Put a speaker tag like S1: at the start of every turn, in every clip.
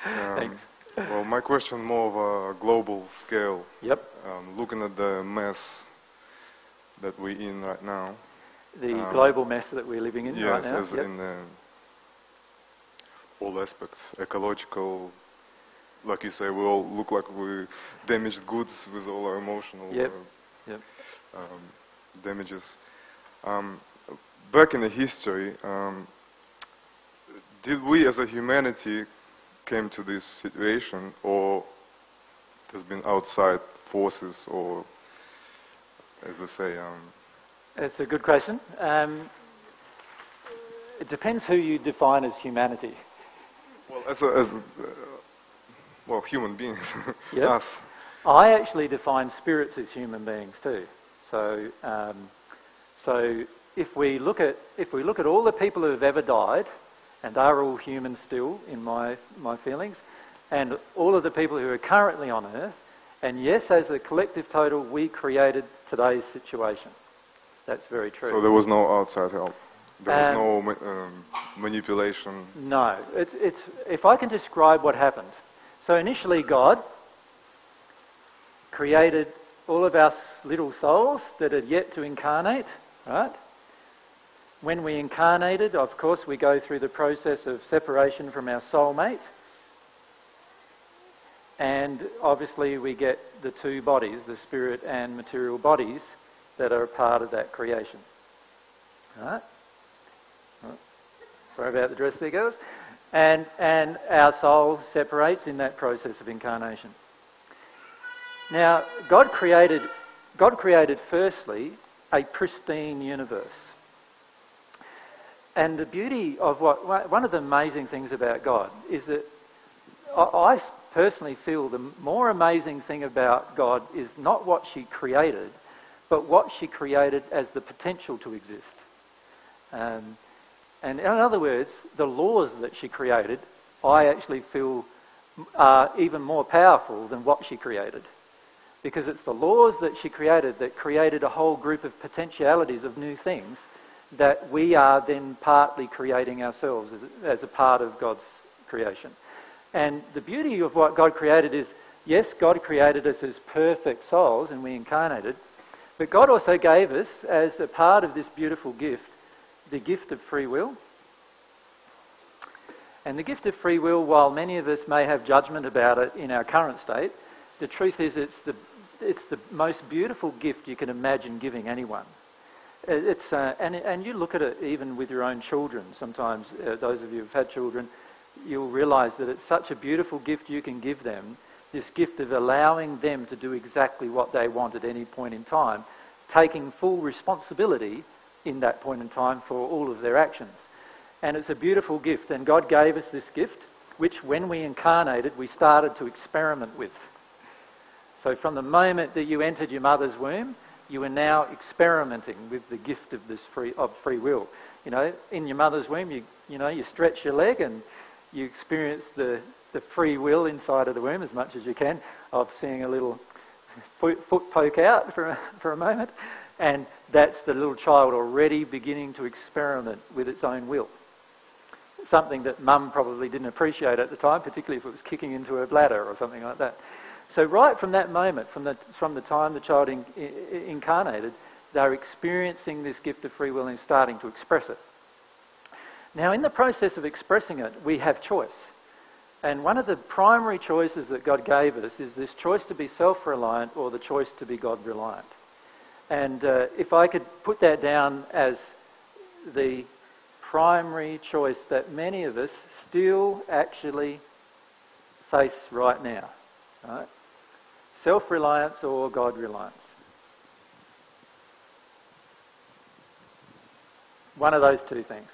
S1: Thanks.
S2: Well, my question more of a global scale.
S1: Yep.
S2: Looking at the mess that we're in right now.
S1: The global mess that we're living in right now.
S2: Yes, in all aspects, ecological. Like you say, we all look like we damaged goods with all our emotional damages. Back in the history, did we as a humanity came to this situation, or there's been outside forces, or as we say?
S1: It's a good question. It depends who you define as humanity.
S2: Well, human beings,
S1: yep.
S2: us.
S1: I actually define spirits as human beings too. So if we look at all the people who have ever died, and are all human still in my feelings, and all of the people who are currently on Earth, and yes, as a collective total, we created today's situation. That's very true.
S2: So there was no outside help. There was no manipulation.
S1: No. It's if I can describe what happened. So initially, God created all of us little souls that had yet to incarnate, right? When we incarnated, of course, we go through the process of separation from our soulmate. And obviously we get the two bodies, the spirit and material bodies, that are a part of that creation. Right? Sorry about the dress there, girls. And our soul separates in that process of incarnation. Now, God created firstly a pristine universe. And the beauty of one of the amazing things about God is that I personally feel the more amazing thing about God is not what she created, but what she created as the potential to exist. And in other words, the laws that she created, I actually feel are even more powerful than what she created. Because it's the laws that she created that created a whole group of potentialities of new things that we are then partly creating ourselves as a part of God's creation. And the beauty of what God created is, yes, God created us as perfect souls and we incarnated, but God also gave us, as a part of this beautiful gift, the gift of free will. And the gift of free will, while many of us may have judgment about it in our current state, the truth is it's the most beautiful gift you can imagine giving anyone. And you look at it even with your own children. Sometimes, those of you who've had children, you'll realise that it's such a beautiful gift you can give them, this gift of allowing them to do exactly what they want at any point in time, taking full responsibility in that point in time for all of their actions. And it's a beautiful gift, and God gave us this gift, which when we incarnated, we started to experiment with. So from the moment that you entered your mother's womb, you are now experimenting with the gift of free will. You know, in your mother's womb, you stretch your leg and you experience the free will inside of the womb as much as you can, of seeing a little foot poke out for a moment, and that's the little child already beginning to experiment with its own will. Something that mum probably didn't appreciate at the time, particularly if it was kicking into her bladder or something like that. So right from that moment, from the time the child incarnated, they're experiencing this gift of free will and starting to express it. Now, in the process of expressing it, we have choice. And one of the primary choices that God gave us is this choice to be self-reliant or the choice to be God-reliant. And if I could put that down as the primary choice that many of us still actually face right now, right? Self-reliance or God-reliance. One of those two things.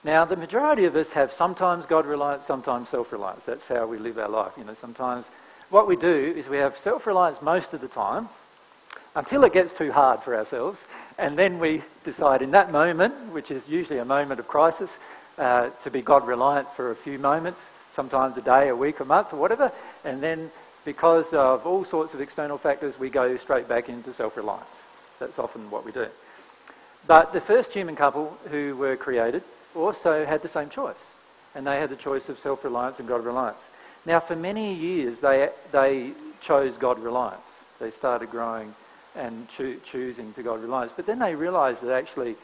S1: Now, the majority of us have sometimes God-reliance, sometimes self-reliance. That's how we live our life. You know, sometimes what we do is we have self-reliance most of the time until it gets too hard for ourselves, and then we decide in that moment, which is usually a moment of crisis, to be God-reliant for a few moments, sometimes a day, a week, a month, or whatever, and then because of all sorts of external factors, we go straight back into self-reliance. That's often what we do. But the first human couple who were created also had the same choice. and they had the choice of self-reliance and God-reliance. Now, for many years, they chose God-reliance. They started growing and choosing to God-reliance. But then they realised that actually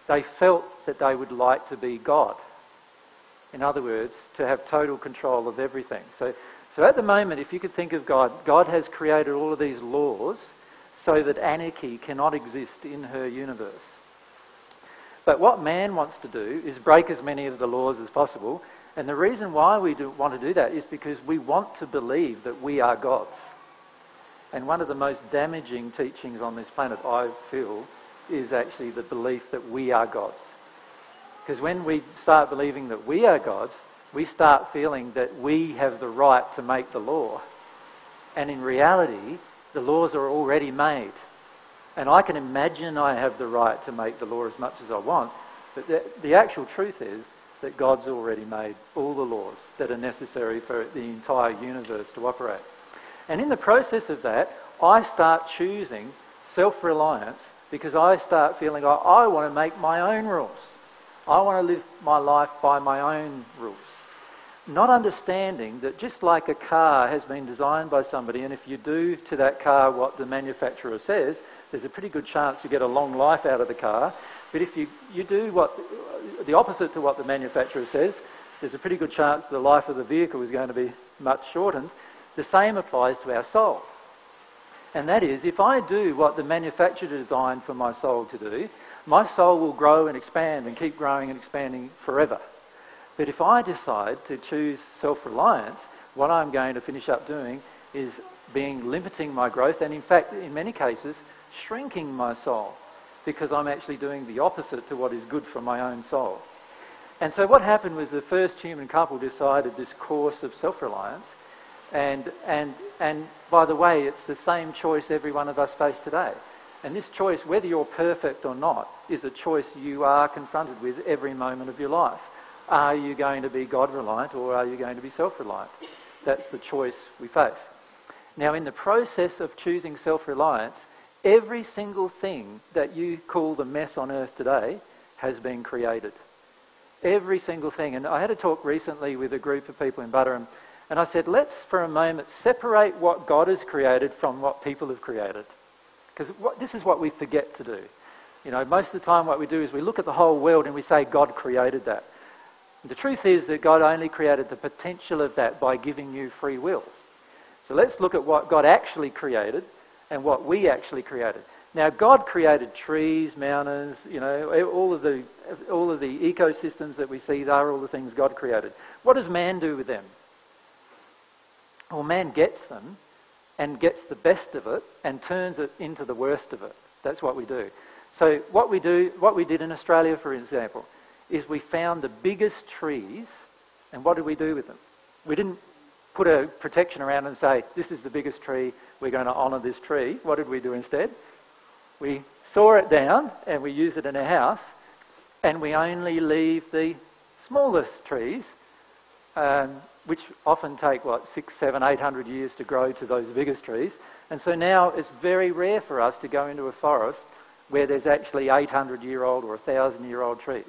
S1: they felt that they would like to be God. In other words, to have total control of everything. So at the moment, if you could think of God, God has created all of these laws so that anarchy cannot exist in her universe. But what man wants to do is break as many of the laws as possible. And the reason why we want to do that is because we want to believe that we are gods. And one of the most damaging teachings on this planet, I feel, is actually the belief that we are gods. Because when we start believing that we are gods, we start feeling that we have the right to make the law. And in reality, the laws are already made. And I can imagine I have the right to make the law as much as I want, but the actual truth is that God's already made all the laws that are necessary for the entire universe to operate. And in the process of that, I start choosing self-reliance because I start feeling like I want to make my own rules. I want to live my life by my own rules. Not understanding that just like a car has been designed by somebody, and if you do to that car what the manufacturer says, there's a pretty good chance you get a long life out of the car. But if you do the opposite to what the manufacturer says, there's a pretty good chance the life of the vehicle is going to be much shortened. The same applies to our soul. And that is, if I do what the manufacturer designed for my soul to do, my soul will grow and expand and keep growing and expanding forever. But if I decide to choose self-reliance, what I'm going to finish up doing is limiting my growth, and in fact, in many cases, shrinking my soul, because I'm actually doing the opposite to what is good for my own soul. And so what happened was the first human couple decided this course of self-reliance, and by the way, it's the same choice every one of us face today. And this choice, whether you're perfect or not, is a choice you are confronted with every moment of your life. Are you going to be God-reliant or are you going to be self-reliant? That's the choice we face. Now, in the process of choosing self-reliance, every single thing that you call the mess on earth today has been created. Every single thing. And I had a talk recently with a group of people in Butterham, and I said, let's for a moment separate what God has created from what people have created. Because this is what we forget to do. You know, most of the time what we do is we look at the whole world and we say God created that. And the truth is that God only created the potential of that by giving you free will. So let's look at what God actually created and what we actually created. Now, God created trees, mountains, you know, all of the ecosystems that we see, they are all the things God created. What does man do with them? Well, man gets them and gets the best of it and turns it into the worst of it. That's what we do. So what we did in Australia, for example, is we found the biggest trees, and what did we do with them? We didn't put a protection around them and say, this is the biggest tree, we're going to honour this tree. What did we do instead? We saw it down and we use it in a house, and we only leave the smallest trees, which often take, 600, 700, 800 years to grow to those biggest trees. And so now it's very rare for us to go into a forest where there's actually 800-year-old or 1,000-year-old trees.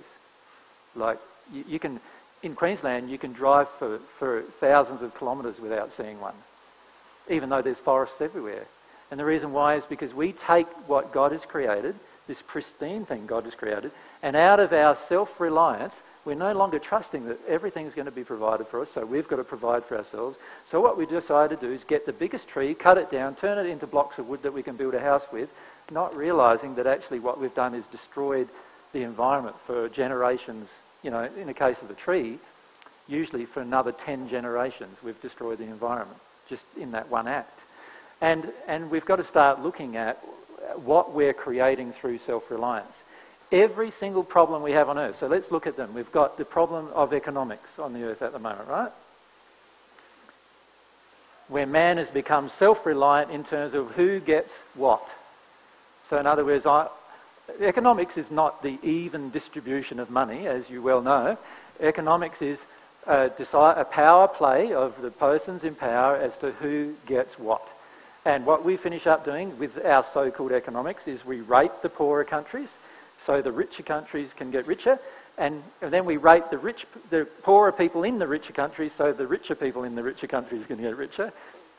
S1: Like, you can, in Queensland, you can drive for thousands of kilometres without seeing one, even though there's forests everywhere. And the reason why is because we take what God has created, this pristine thing God has created, and out of our self-reliance, we're no longer trusting that everything's going to be provided for us, so we've got to provide for ourselves. So what we decide to do is get the biggest tree, cut it down, turn it into blocks of wood that we can build a house with, not realising that actually what we've done is destroyed the environment for generations. You know, in the case of a tree, usually for another 10 generations we've destroyed the environment, just in that one act. And we've got to start looking at what we're creating through self-reliance. Every single problem we have on earth, so let's look at them. We've got the problem of economics on the earth at the moment, right? Where man has become self-reliant in terms of who gets what. So in other words, economics is not the even distribution of money, as you well know. Economics is a power play of the persons in power as to who gets what. And what we finish up doing with our so-called economics is we rape the poorer countries, so the richer countries can get richer, And then we rate the poorer people in the richer countries, so the richer people in the richer countries are going to get richer.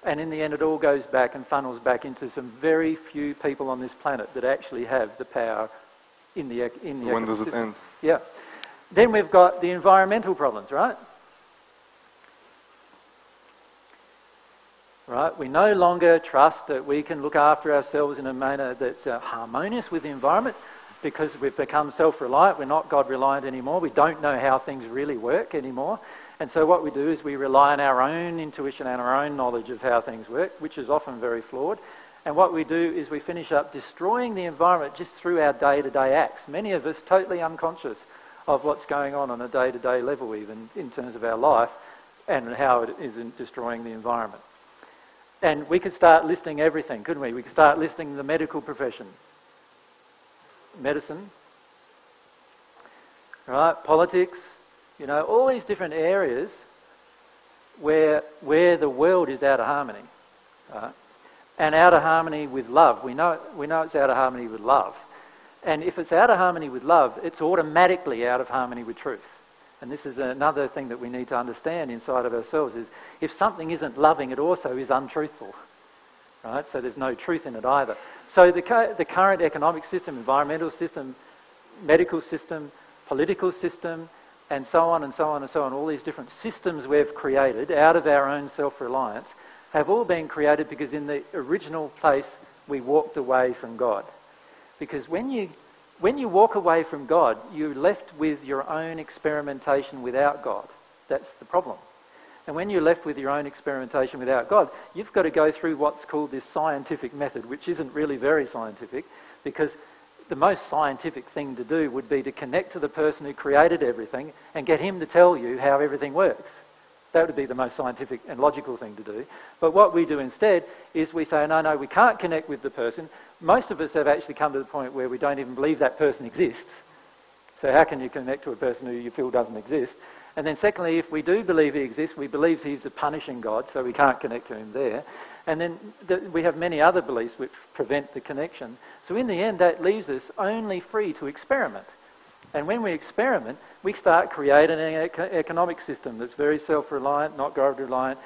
S1: And in the end, it all goes back and funnels back into some very few people on this planet that actually have the power in the
S2: So when does it end?
S1: Yeah. Then we've got the environmental problems, right? Right. We no longer trust that we can look after ourselves in a manner that's harmonious with the environment because we've become self-reliant. We're not God-reliant anymore. We don't know how things really work anymore. And so what we do is we rely on our own intuition and our own knowledge of how things work, which is often very flawed. And what we do is we finish up destroying the environment just through our day-to-day acts. Many of us totally unconscious of what's going on a day-to-day level, even in terms of our life and how it is destroying the environment. And we could start listing everything, couldn't we? We could start listing the medical profession, medicine, right? Politics, all these different areas where the world is out of harmony, right? And out of harmony with love. We know it's out of harmony with love. And if it's out of harmony with love, it's automatically out of harmony with truth. And this is another thing that we need to understand inside of ourselves is if something isn't loving, it also is untruthful, right? So there's no truth in it either. So the current economic system, environmental system, medical system, political system, and so on and so on and so on, all these different systems we've created out of our own self-reliance have all been created because in the original place we walked away from God. Because when you walk away from God, you're left with your own experimentation without God. That's the problem. And when you're left with your own experimentation without God, you've got to go through what's called this scientific method, which isn't really very scientific, because the most scientific thing to do would be to connect to the person who created everything and get him to tell you how everything works. That would be the most scientific and logical thing to do. But what we do instead is we say, no, we can't connect with the person. Most of us have actually come to the point where we don't even believe that person exists. So how can you connect to a person who you feel doesn't exist? And then secondly, if we do believe he exists, we believe he's a punishing God, so we can't connect to him there. And then we have many other beliefs which prevent the connection. So in the end, that leaves us only free to experiment. And when we experiment, we start creating an economic system that's very self-reliant, not God-reliant,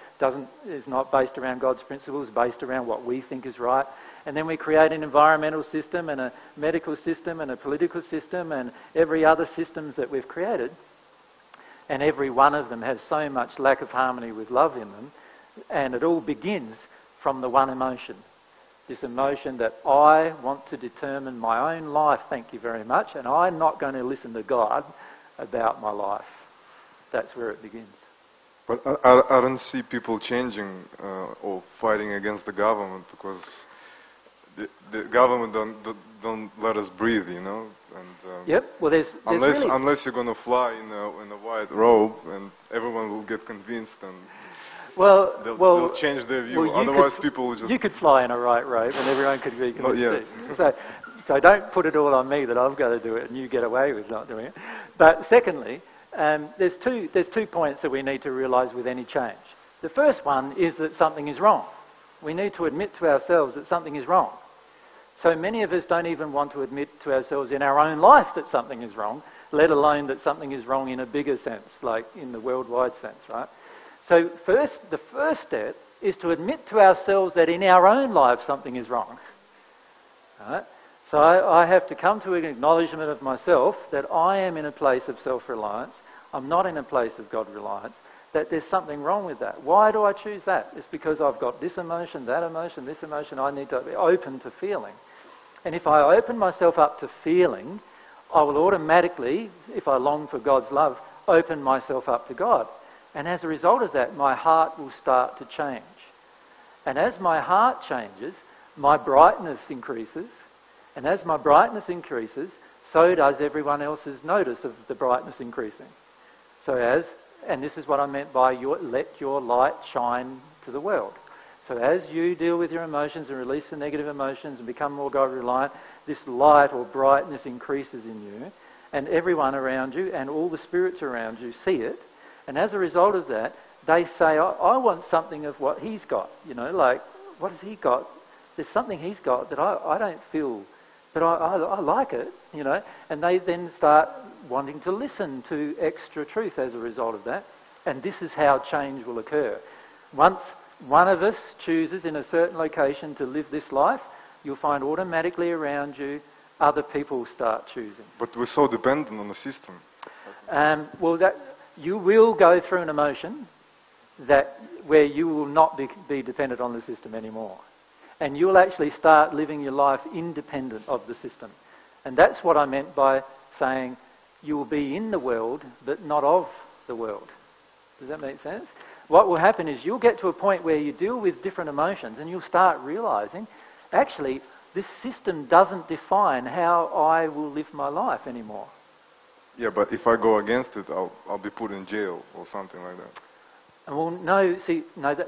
S1: is not based around God's principles, based around what we think is right. And then we create an environmental system and a medical system and a political system and every other systems that we've created. And every one of them has so much lack of harmony with love in them. And it all begins from the one emotion. This emotion that I want to determine my own life, thank you very much, and I'm not going to listen to God about my life. That's where it begins.
S2: But I don't see people changing or fighting against the government because the government don't let us breathe, And
S1: yep. Well, there's
S2: unless you're going to fly in a white robe, and everyone will get convinced and. They'll change their view. Otherwise, people will just.
S1: You could fly in a right robe, and everyone could be convinced. So don't put it all on me that I've got to do it, and you get away with not doing it. But secondly, there's two points that we need to realise with any change. The first one is that something is wrong. We need to admit to ourselves that something is wrong. So many of us don't even want to admit to ourselves in our own life that something is wrong, let alone that something is wrong in a bigger sense, like in the worldwide sense, right? So the first step is to admit to ourselves that in our own life something is wrong. Right? So I have to come to an acknowledgement of myself that I am in a place of self-reliance. I'm not in a place of God-reliance. That there's something wrong with that. Why do I choose that? It's because I've got this emotion, that emotion, this emotion. I need to be open to feeling. And if I open myself up to feeling, I will automatically, if I long for God's love, open myself up to God. And as a result of that, my heart will start to change. And as my heart changes, my brightness increases. And as my brightness increases, so does everyone else's notice of the brightness increasing. And this is what I meant by let your light shine to the world. So as you deal with your emotions and release the negative emotions and become more God-reliant, this light or brightness increases in you. And everyone around you and all the spirits around you see it. And as a result of that, they say, I want something of what he's got. Like, what has he got? There's something he's got that I don't feel, but I like it, And they then start wanting to listen to extra truth as a result of that. And this is how change will occur. Once one of us chooses in a certain location to live this life, you'll find automatically around you other people start choosing.
S2: But we're so dependent on the system.
S1: You will go through an emotion where you will not be dependent on the system anymore. And you'll actually start living your life independent of the system. And that's what I meant by saying you will be in the world, but not of the world. Does that make sense? What will happen is you'll get to a point where you deal with different emotions and you'll start realising, actually, this system doesn't define how I will live my life anymore.
S2: Yeah, but if I go against it, I'll be put in jail or something like that.
S1: Well, no,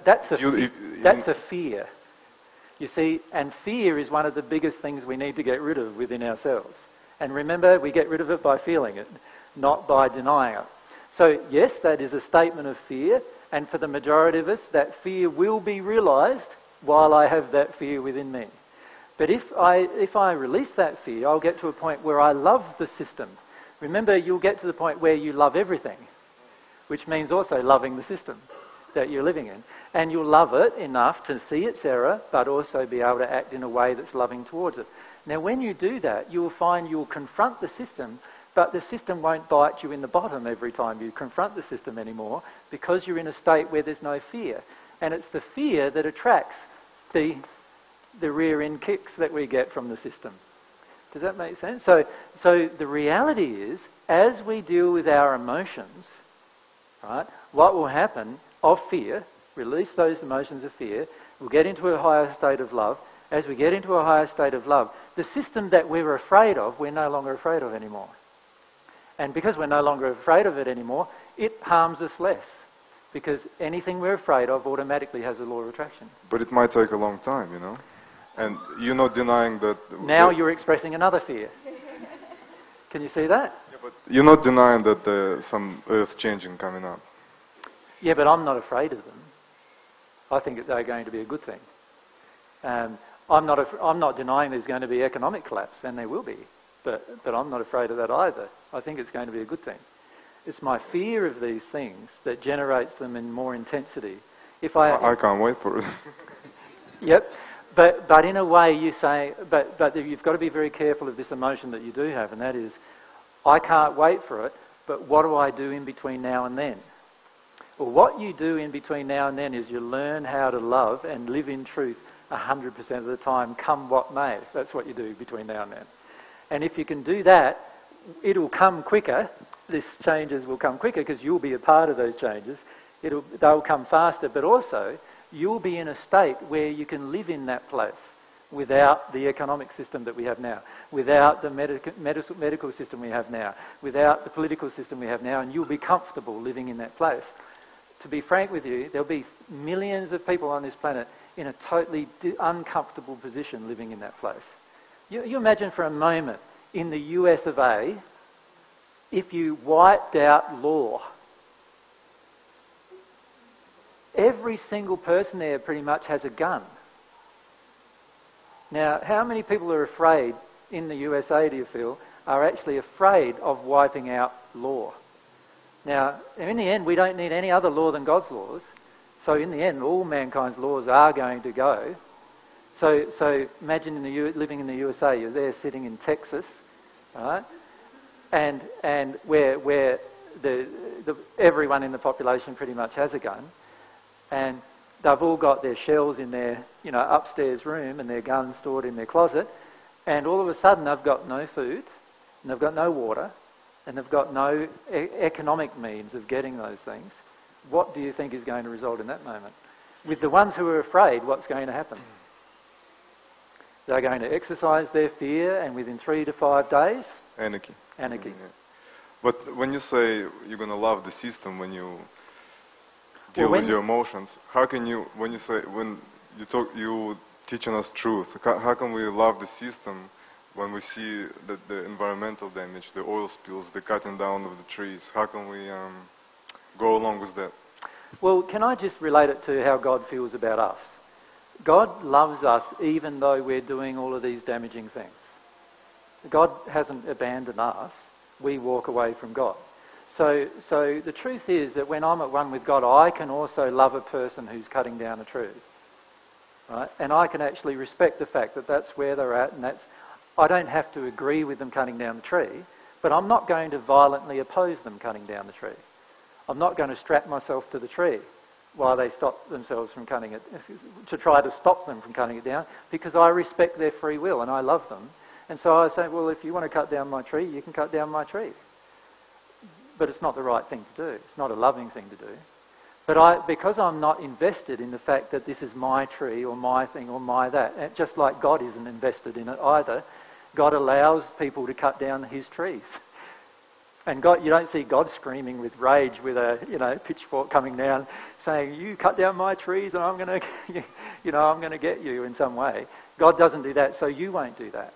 S1: that's a fear. You see, and fear is one of the biggest things we need to get rid of within ourselves. And remember, we get rid of it by feeling it, not by denying it. So yes, that is a statement of fear, and for the majority of us, that fear will be realised while I have that fear within me. But if I release that fear, I'll get to a point where I love the system. Remember, you'll get to the point where you love everything, which means also loving the system that you're living in. And you'll love it enough to see its error, but also be able to act in a way that's loving towards it. Now, when you do that, you'll find you'll confront the system, but the system won't bite you in the bottom every time you confront the system anymore, because you're in a state where there's no fear. And it's the fear that attracts the rear end kicks that we get from the system. Does that make sense? So the reality is, as we deal with our emotions, right, what will happen of fear, release those emotions of fear, we'll get into a higher state of love. As we get into a higher state of love, the system that we were afraid of, we're no longer afraid of anymore. And because we're no longer afraid of it anymore, it harms us less. Because anything we're afraid of automatically has a law of attraction.
S2: But it might take a long time, you know? And you're not denying that...
S1: Now you're expressing another fear. Can you see that?
S2: Yeah, but you're not denying that there's some earth changing coming up.
S1: Yeah, but I'm not afraid of them. I think they're going to be a good thing. I'm not denying there's going to be economic collapse, and there will be. But I'm not afraid of that either. I think it's going to be a good thing. It's my fear of these things that generates them in more intensity.
S2: I can't wait for it.
S1: Yep. But in a way you say, but you've got to be very careful of this emotion that you do have, and that is, I can't wait for it, but what do I do in between now and then? Well, what you do in between now and then is you learn how to love and live in truth 100% of the time, come what may. That's what you do between now and then. And if you can do that, it'll come quicker. These changes will come quicker because you'll be a part of those changes. They'll come faster, but also you'll be in a state where you can live in that place without the economic system that we have now, without the medical system we have now, without the political system we have now, and you'll be comfortable living in that place. To be frank with you, there'll be millions of people on this planet in a totally uncomfortable position living in that place. You imagine for a moment, in the US of A, if you wiped out law, every single person there pretty much has a gun. Now, how many people are afraid in the USA, do you feel, are actually afraid of wiping out law? Now, in the end, we don't need any other law than God's laws. So in the end, all mankind's laws are going to go. So imagine living in the USA, you're there sitting in Texas, right? And where everyone in the population pretty much has a gun. And they've all got their shells in their, upstairs room and their guns stored in their closet. And all of a sudden they've got no food, and they've got no water, and they've got no economic means of getting those things. What do you think is going to result in that moment? With the ones who are afraid, what's going to happen? They're going to exercise their fear, and within 3 to 5 days...
S2: Anarchy.
S1: Anarchy.
S2: Yeah. But when you say you're going to love the system when you deal with your emotions, how can you, when you teaching us truth, how can we love the system when we see the environmental damage, the oil spills, the cutting down of the trees? How can we go along with that?
S1: Well, can I just relate it to how God feels about us? God loves us even though we're doing all of these damaging things. God hasn't abandoned us. we walk away from God. So the truth is that when I'm at one with God, I can also love a person who's cutting down a tree. Right? And I can actually respect the fact that that's where they're at, and I don't have to agree with them cutting down the tree, but I'm not going to violently oppose them cutting down the tree. I'm not going to strap myself to the tree while they stop themselves from cutting it, to try to stop them from cutting it down, because I respect their free will and I love them. And so I say, well, if you want to cut down my tree, you can cut down my tree. But it's not the right thing to do. It's not a loving thing to do. But because I'm not invested in the fact that this is my tree or my thing or my that, just like God isn't invested in it either, God allows people to cut down his trees. And God, you don't see God screaming with rage with a pitchfork coming down saying, you cut down my trees and I'm going to get you in some way. God doesn't do that, so you won't do that.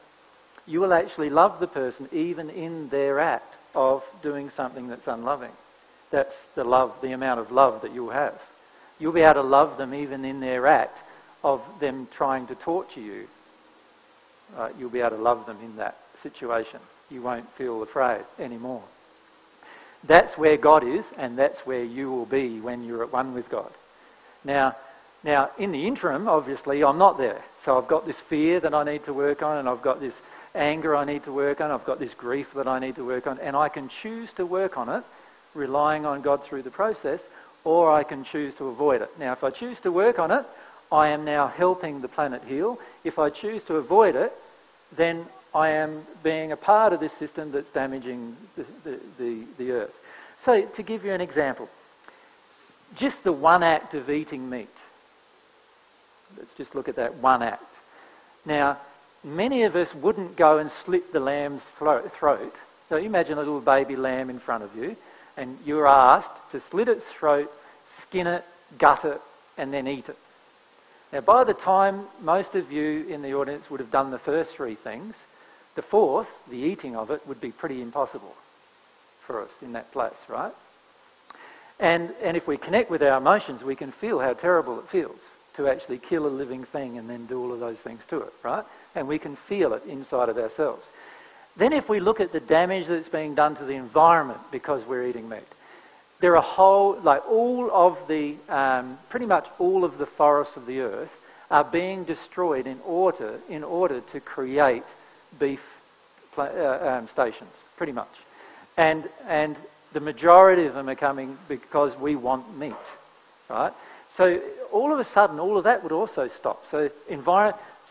S1: You will actually love the person even in their act of doing something that's unloving. That's the amount of love that you'll have. You'll be able to love them even in their act of them trying to torture you. Right? You'll be able to love them in that situation. You won't feel afraid anymore. That's where God is, and that's where you will be when you're at one with God. Now, in the interim, obviously, I'm not there. So I've got this fear that I need to work on, and I've got this anger I need to work on, I've got this grief that I need to work on, and I can choose to work on it, relying on God through the process, or I can choose to avoid it. Now, if I choose to work on it, I am now helping the planet heal. If I choose to avoid it, then I am being a part of this system that's damaging the earth. So, to give you an example, just the one act of eating meat. Let's just look at that one act. Now, many of us wouldn't go and slit the lamb's throat. So you imagine a little baby lamb in front of you, and you're asked to slit its throat, skin it, gut it, and then eat it. Now, by the time most of you in the audience would have done the first three things, the fourth, the eating of it, would be pretty impossible for us in that place, right? And if we connect with our emotions, we can feel how terrible it feels to actually kill a living thing and then do all of those things to it, right? And we can feel it inside of ourselves. Then if we look at the damage that's being done to the environment because we're eating meat, there are pretty much all of the forests of the earth are being destroyed in order to create beef stations, pretty much. And the majority of them are coming because we want meat, right? So all of a sudden, all of that would also stop. So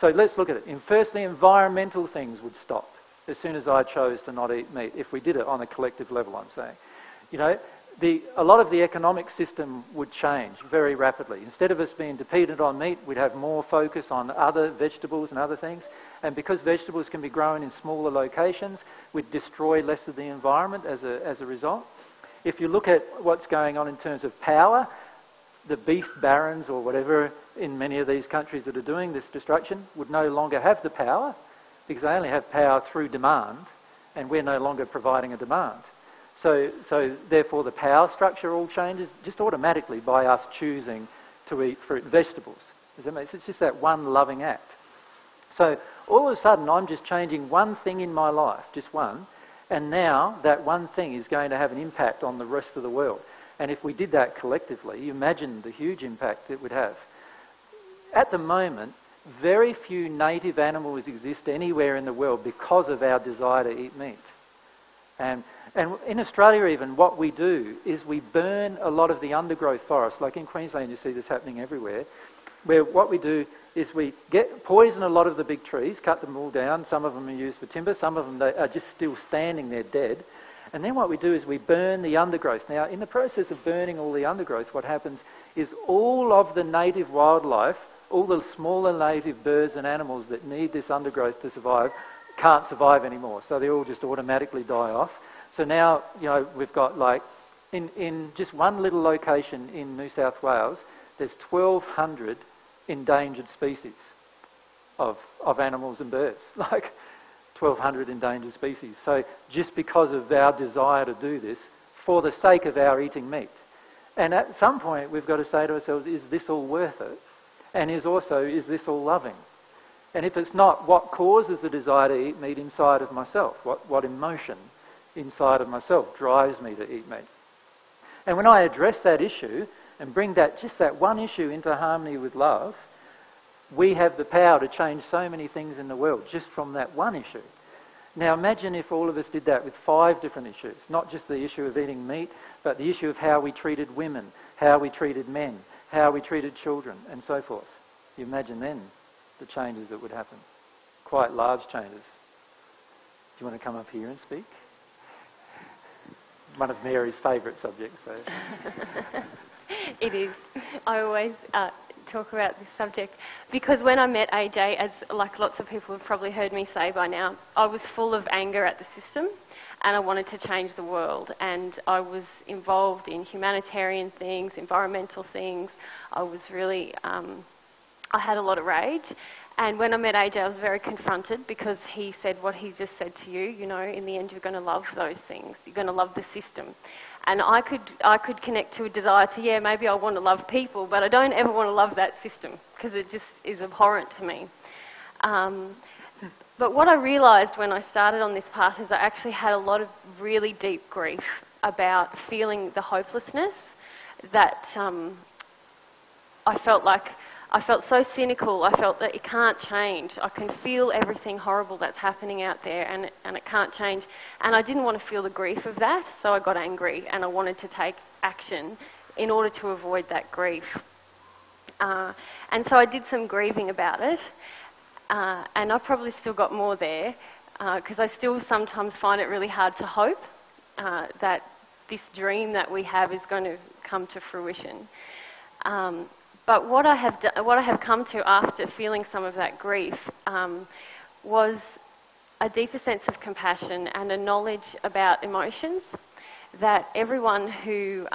S1: let's look at it. Firstly, environmental things would stop as soon as I chose to not eat meat, if we did it on a collective level, I'm saying. A lot of the economic system would change very rapidly. Instead of us being dependent on meat, we'd have more focus on other vegetables and other things. And because vegetables can be grown in smaller locations, we'd destroy less of the environment as a result. If you look at what's going on in terms of power, the beef barons or whatever in many of these countries that are doing this destruction would no longer have the power because they only have power through demand, and we're no longer providing a demand. So therefore the power structure all changes just automatically by us choosing to eat fruit and vegetables. Does that make sense? It's just that one loving act. So all of a sudden I'm just changing one thing in my life, just one, and now that one thing is going to have an impact on the rest of the world. And if we did that collectively, you imagine the huge impact it would have. At the moment, very few native animals exist anywhere in the world because of our desire to eat meat. And in Australia even, what we do is we burn a lot of the undergrowth forests. Like in Queensland, you see this happening everywhere, where what we do is we poison a lot of the big trees, cut them all down. Some of them are used for timber, some of them are just still standing there dead. And then what we do is we burn the undergrowth. Now, in the process of burning all the undergrowth, what happens is all of the native wildlife, all the smaller native birds and animals that need this undergrowth to survive, can't survive anymore. So they all just automatically die off. So now, we've got in just one little location in New South Wales, there's 1,200 endangered species of animals and birds. 1,200 endangered species. So just because of our desire to do this, for the sake of our eating meat. And at some point we've got to say to ourselves, is this all worth it? And is this all loving? And if it's not, what causes the desire to eat meat inside of myself? What emotion inside of myself drives me to eat meat. And when I address that issue and bring just that one issue into harmony with love, we have the power to change so many things in the world just from that one issue. Now imagine if all of us did that with 5 different issues, not just the issue of eating meat, but the issue of how we treated women, how we treated men, how we treated children, and so forth. You imagine then the changes that would happen. Quite large changes. Do you want to come up here and speak? One of Mary's favourite subjects. So.
S3: It is. I always talk about this subject because when I met AJ, as like lots of people have probably heard me say by now, I was full of anger at the system and I wanted to change the world, and I was involved in humanitarian things, environmental things. I was really, I had a lot of rage, and when I met AJ I was very confronted because he said what he just said to you, you know, in the end you're going to love those things, you're going to love the system. And I could connect to a desire to, yeah, maybe I want to love people, but I don't ever want to love that system because it just is abhorrent to me. But what I realised when I started on this path is I actually had a lot of really deep grief about feeling the hopelessness that I felt so cynical. I felt that it can't change. I can feel everything horrible that's happening out there and it can't change. And I didn't want to feel the grief of that, so I got angry and I wanted to take action in order to avoid that grief. And so I did some grieving about it. And I've probably still got more there because I still sometimes find it really hard to hope that this dream that we have is going to come to fruition. But what I have come to after feeling some of that grief was a deeper sense of compassion and a knowledge about emotions, that everyone who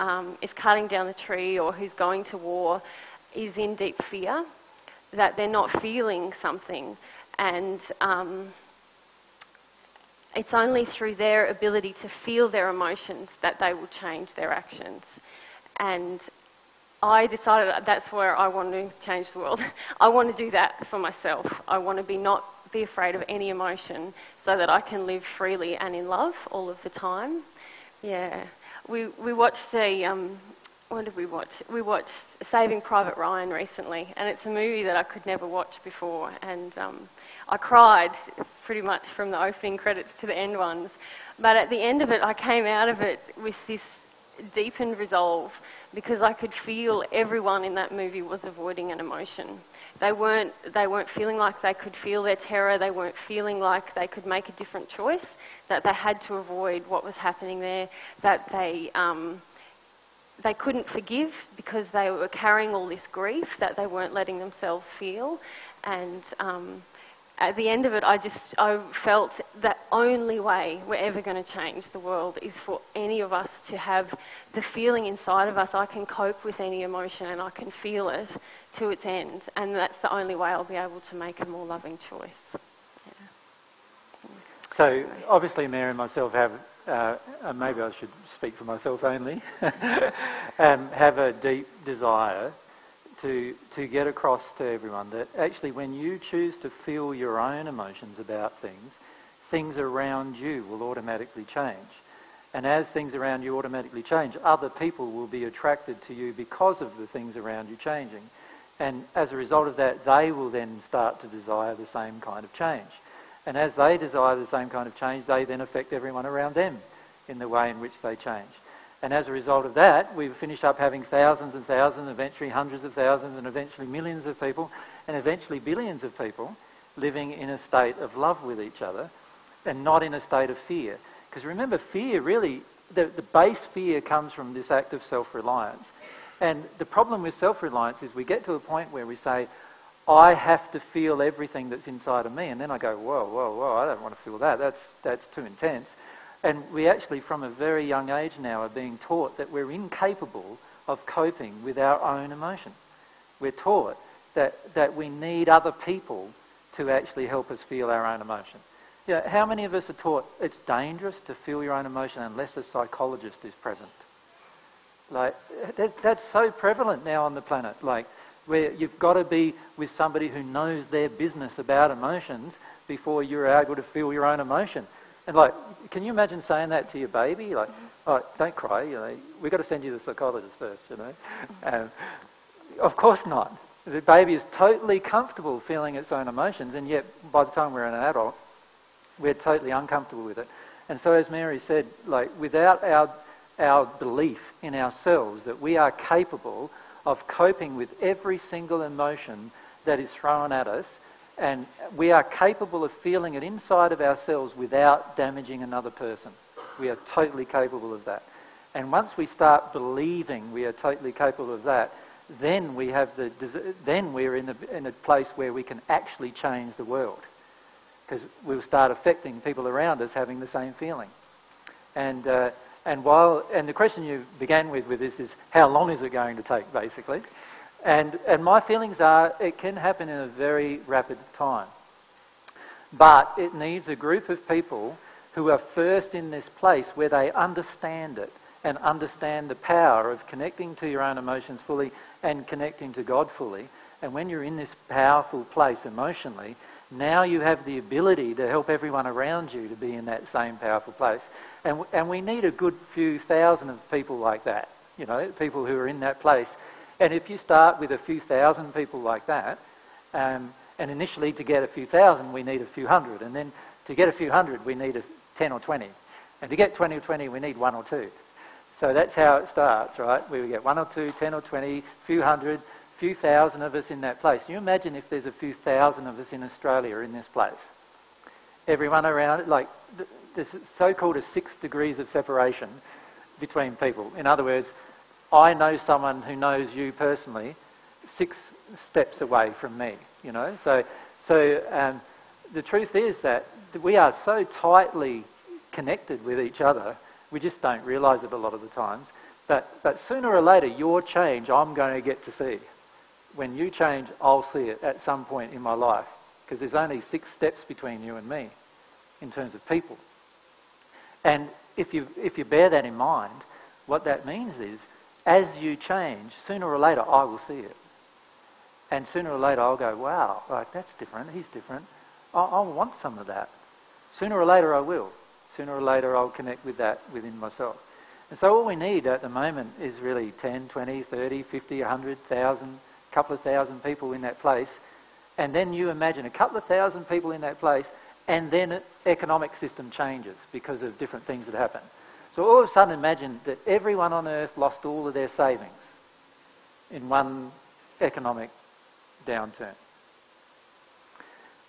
S3: is cutting down the tree or who's going to war is in deep fear, that they're not feeling something, and it's only through their ability to feel their emotions that they will change their actions. And I decided that's where I want to change the world. I want to do that for myself. I want to not be afraid of any emotion so that I can live freely and in love all of the time. Yeah. We watched what did we watch? We watched Saving Private Ryan recently, and it's a movie that I could never watch before, and I cried pretty much from the opening credits to the end ones. But at the end of it, I came out of it with this deepened resolve because I could feel everyone in that movie was avoiding an emotion. They weren't feeling like they could feel their terror. They weren't feeling like they could make a different choice, that they had to avoid what was happening there, that they couldn't forgive because they were carrying all this grief that they weren't letting themselves feel. And at the end of it, I felt the only way we're ever going to change the world is for any of us to have the feeling inside of us, I can cope with any emotion and I can feel it to its end. And that's the only way I'll be able to make a more loving choice. Yeah.
S1: So obviously Mary and myself have, maybe I should speak for myself only, have a deep desire to get across to everyone that actually when you choose to feel your own emotions about things, things around you will automatically change. And as things around you automatically change, other people will be attracted to you because of the things around you changing. And as a result of that, they will then start to desire the same kind of change. And as they desire the same kind of change, they then affect everyone around them in the way in which they change. And as a result of that, we finish up having thousands and thousands, eventually hundreds of thousands, and eventually millions of people, and eventually billions of people living in a state of love with each other and not in a state of fear. Because remember, fear really, the base fear comes from this act of self-reliance. And the problem with self-reliance is we get to a point where we say, I have to feel everything that's inside of me. And then I go, whoa, I don't want to feel that. That's too intense. And we actually, from a very young age now, are being taught that we're incapable of coping with our own emotion. We're taught that we need other people to actually help us feel our own emotion. You know, how many of us are taught it's dangerous to feel your own emotion unless a psychologist is present? Like, that's so prevalent now on the planet. Like, where you've got to be with somebody who knows their business about emotions before you're able to feel your own emotion. And like, can you imagine saying that to your baby? Like, oh, don't cry, you know, we've got to send you to the psychologist first, you know. Of course not. The baby is totally comfortable feeling its own emotions, and yet by the time we're an adult, we're totally uncomfortable with it. And so as Mary said, like, without our belief in ourselves that we are capable of coping with every single emotion that is thrown at us, and we are capable of feeling it inside of ourselves without damaging another person. We are totally capable of that. And once we start believing we are totally capable of that, then we have then we're in a place where we can actually change the world, because we'll start affecting people around us having the same feeling. And the question you began with this is, how long is it going to take, basically? And my feelings are, it can happen in a very rapid time. But it needs a group of people who are first in this place where they understand it and understand the power of connecting to your own emotions fully and connecting to God fully. And when you're in this powerful place emotionally, now you have the ability to help everyone around you to be in that same powerful place. And we need a good few thousand of people like that, you know, people who are in that place. And if you start with a few thousand people like that, and initially to get a few thousand, we need a few hundred. And then to get a few hundred, we need 10 or 20. And to get 20 or 20, we need 1 or 2. So that's how it starts, right? We get 1 or 2, 10 or 20, few hundred, few thousand of us in that place. Can you imagine if there's a few thousand of us in Australia in this place? Everyone around it, like, there's so-called 6 degrees of separation between people. In other words, I know someone who knows you personally 6 steps away from me, you know. So the truth is that we are so tightly connected with each other, we just don't realise it a lot of the times. But sooner or later, your change I'm going to get to see. When you change, I'll see it at some point in my life, because there's only 6 steps between you and me in terms of people. And if you bear that in mind, what that means is, as you change, sooner or later I will see it. And sooner or later I'll go, wow, like, that's different, he's different. I want some of that. Sooner or later I will. Sooner or later I'll connect with that within myself. And so all we need at the moment is really 10, 20, 30, 50, 100, 1,000, a couple of thousand people in that place. And then you imagine a couple of thousand people in that place, and then an economic system changes because of different things that happen. So all of a sudden imagine that everyone on earth lost all of their savings in one economic downturn.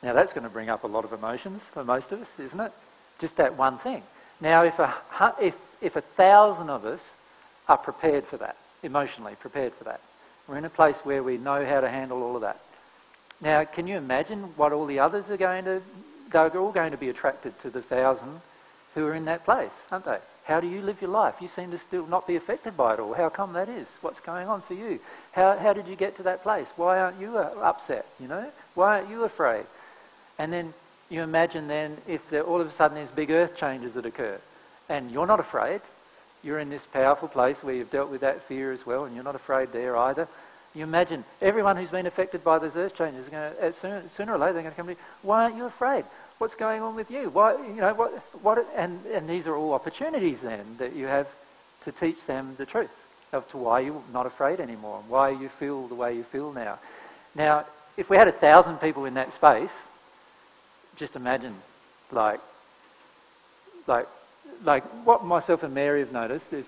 S1: Now that's going to bring up a lot of emotions for most of us, isn't it? Just that one thing. Now if 1,000 of us are prepared for that, emotionally prepared for that, we're in a place where we know how to handle all of that. Now can you imagine what all the others are going to, they're all going to be attracted to the 1,000 who are in that place, aren't they? How do you live your life? You seem to still not be affected by it all. How come that is? What's going on for you? How did you get to that place? Why aren't you upset, you know? Why aren't you afraid? And then you imagine then if there, all of a sudden there's big earth changes that occur and you're not afraid, you're in this powerful place where you've dealt with that fear as well and you're not afraid there either. You imagine everyone who's been affected by those earth changes is going to, sooner or later they're going to come to you, why aren't you afraid? What's going on with you? Why, you know, what? And these are all opportunities then that you have to teach them the truth of to why you're not afraid anymore, and why you feel the way you feel now. Now, if we had 1,000 people in that space, just imagine, like what myself and Mary have noticed is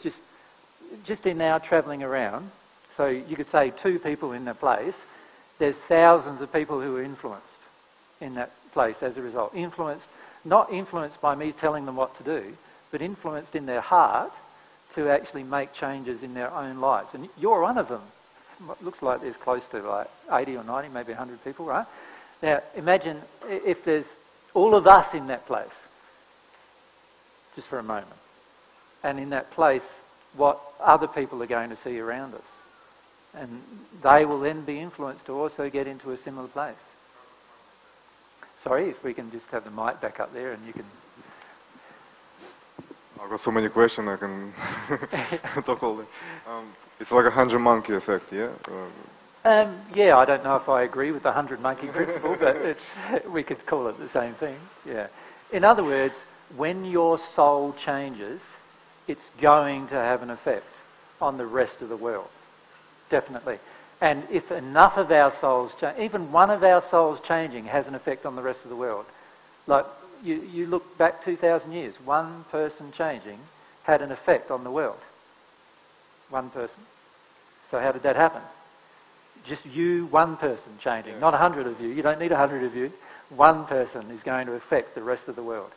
S1: just in our travelling around. So you could say 2 people in that place. There's thousands of people who are influenced in that place as a result. Not influenced by me telling them what to do, but influenced in their heart to actually make changes in their own lives. And you're one of them. It looks like there's close to like 80 or 90, maybe 100 people, right? Now imagine if there's all of us in that place, just for a moment. And in that place, what other people are going to see around us. And they will then be influenced to also get into a similar place. Sorry, if we can just have the mic back up there and you can...
S2: I've got so many questions I can talk all day. It's like a 100 monkey effect, yeah?
S1: Yeah, I don't know if I agree with the 100 monkey principle, but we could call it the same thing, yeah. In other words, when your soul changes, it's going to have an effect on the rest of the world. Definitely. And if enough of our souls change, even one of our souls changing has an effect on the rest of the world. Like, you look back 2,000 years, one person changing had an effect on the world. One person. So how did that happen? Just you, one person changing, not 100 of you. You don't need 100 of you. One person is going to affect the rest of the world.